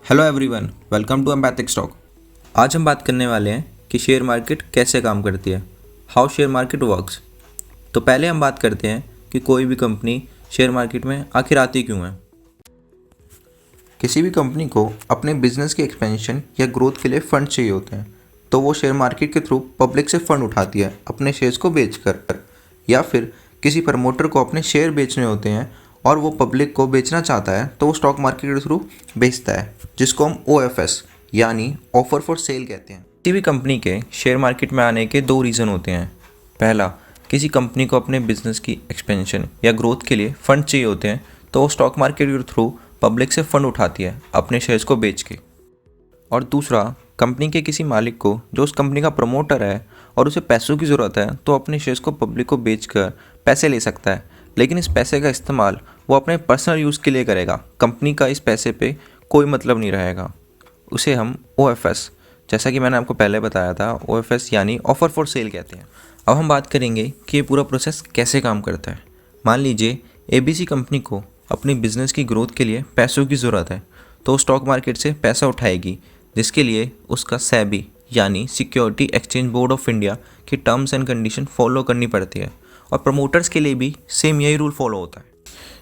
Hello everyone, welcome to Empathic Stock. आज हम बात करने वाले हैं कि शेयर मार्केट कैसे काम करती है, हाउ शेयर मार्केट वर्क्स। तो पहले हम बात करते हैं कि कोई भी कंपनी शेयर मार्केट में आखिर आती क्यों है। किसी भी कंपनी को अपने बिजनेस के एक्सपेंशन या ग्रोथ के लिए फंड चाहिए होते हैं, तो वो शेयर मार्केट के थ्रू पब्लिक से फंड उठाती है अपने शेयर्स को बेचकर, या फिर किसी प्रमोटर को अपने शेयर बेचने होते हैं और वो पब्लिक को बेचना चाहता है तो वो स्टॉक मार्केट के थ्रू बेचता है, जिसको हम OFS यानी ऑफर फॉर सेल कहते हैं। किसी भी कंपनी के शेयर मार्केट में आने के दो रीज़न होते हैं। पहला, किसी कंपनी को अपने बिजनेस की एक्सपेंशन या ग्रोथ के लिए फंड चाहिए होते हैं, तो वो स्टॉक मार्केट के थ्रू पब्लिक से फंड उठाती है अपने शेयर्स को बेच के। और दूसरा, कंपनी के किसी मालिक को जो उस कंपनी का प्रमोटर है और उसे पैसों की ज़रूरत है, तो अपने शेयर्स को पब्लिक को बेचकर पैसे ले सकता है, लेकिन इस पैसे का इस्तेमाल वो अपने पर्सनल यूज़ के लिए करेगा। कंपनी का इस पैसे पे कोई मतलब नहीं रहेगा। उसे हम OFS, जैसा कि मैंने आपको पहले बताया था, OFS यानी ऑफ़र फॉर सेल कहते हैं। अब हम बात करेंगे कि ये पूरा प्रोसेस कैसे काम करता है। मान लीजिए ABC कंपनी को अपनी बिजनेस की ग्रोथ के लिए पैसों की ज़रूरत है, तो स्टॉक मार्केट से पैसा उठाएगी, जिसके लिए उसका SEBI यानी security exchange board of India की टर्म्स एंड कंडीशन फॉलो करनी पड़ती है। और प्रमोटर्स के लिए भी सेम यही रूल फॉलो होता है।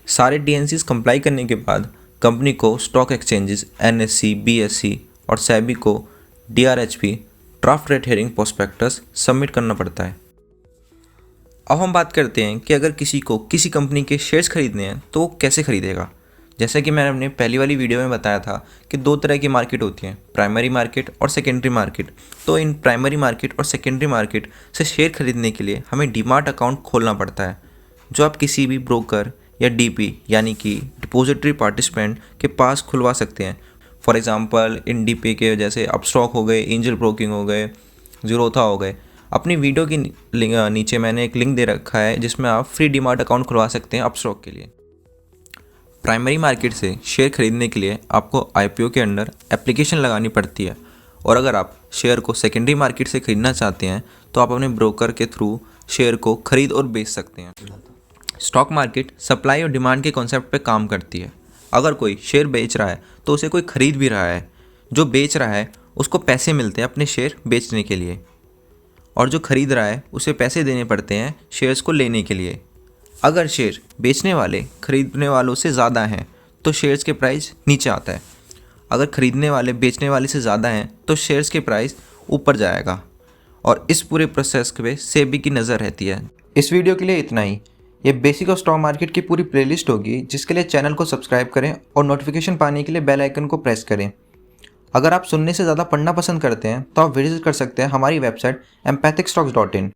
सारे DNCs कंप्लाई करने के बाद कंपनी को स्टॉक एक्सचेंजेस NSE, BSE और SEBI को DRHP draft rate hearing prospectus submit करना पड़ता है। अब हम बात करते हैं कि अगर किसी को किसी कंपनी के शेयर्स खरीदने हैं तो वो कैसे खरीदेगा। जैसा कि मैंने अपने पहली वाली वीडियो में बताया था कि दो तरह की मार्केट होती हैं, प्राइमरी मार्केट और सेकेंडरी मार्केट। तो इन प्राइमरी मार्केट और सेकेंडरी मार्केट से शेयर खरीदने के लिए हमें डीमार्ट अकाउंट खोलना पड़ता है, जो आप किसी भी ब्रोकर या DP यानी कि डिपॉजिटरी पार्टिसिपेंट के पास खुलवा सकते हैं। फॉर एग्जांपल इन DP के जैसे अपस्टॉक हो गए, एंजल ब्रोकिंग हो गए, ज़ीरोधा हो गए। अपनी वीडियो की नीचे मैंने एक लिंक दे रखा है जिसमें आप फ्री डीमार्ट अकाउंट खुलवा सकते हैं अपस्टॉक के लिए। प्राइमरी मार्केट से शेयर खरीदने के लिए आपको IPO के अंडर एप्लीकेशन लगानी पड़ती है, और अगर आप शेयर को सेकेंडरी मार्केट से खरीदना चाहते हैं तो आप अपने ब्रोकर के थ्रू शेयर को खरीद और बेच सकते हैं। स्टॉक मार्केट सप्लाई और डिमांड के कॉन्सेप्ट पे काम करती है। अगर कोई शेयर बेच रहा है तो उसे कोई खरीद भी रहा है। जो बेच रहा है उसको पैसे मिलते हैं अपने शेयर बेचने के लिए, और जो खरीद रहा है उसे पैसे देने पड़ते हैं शेयर्स को लेने के लिए। अगर शेयर बेचने वाले खरीदने वालों से ज़्यादा हैं तो शेयर्स के प्राइस नीचे आता है। अगर खरीदने वाले बेचने वाले से ज़्यादा हैं तो शेयर्स के प्राइस ऊपर जाएगा, और इस पूरे प्रोसेस पे SEBI की नज़र रहती है। इस वीडियो के लिए इतना ही। ये बेसिक और स्टॉक मार्केट की पूरी प्लेलिस्ट होगी, जिसके लिए चैनल को सब्सक्राइब करें और नोटिफिकेशन पाने के लिए बेल आइकन को प्रेस करें। अगर आप सुनने से ज़्यादा पढ़ना पसंद करते हैं तो आप विजिट कर सकते हैं हमारी वेबसाइट empathic stocks.in।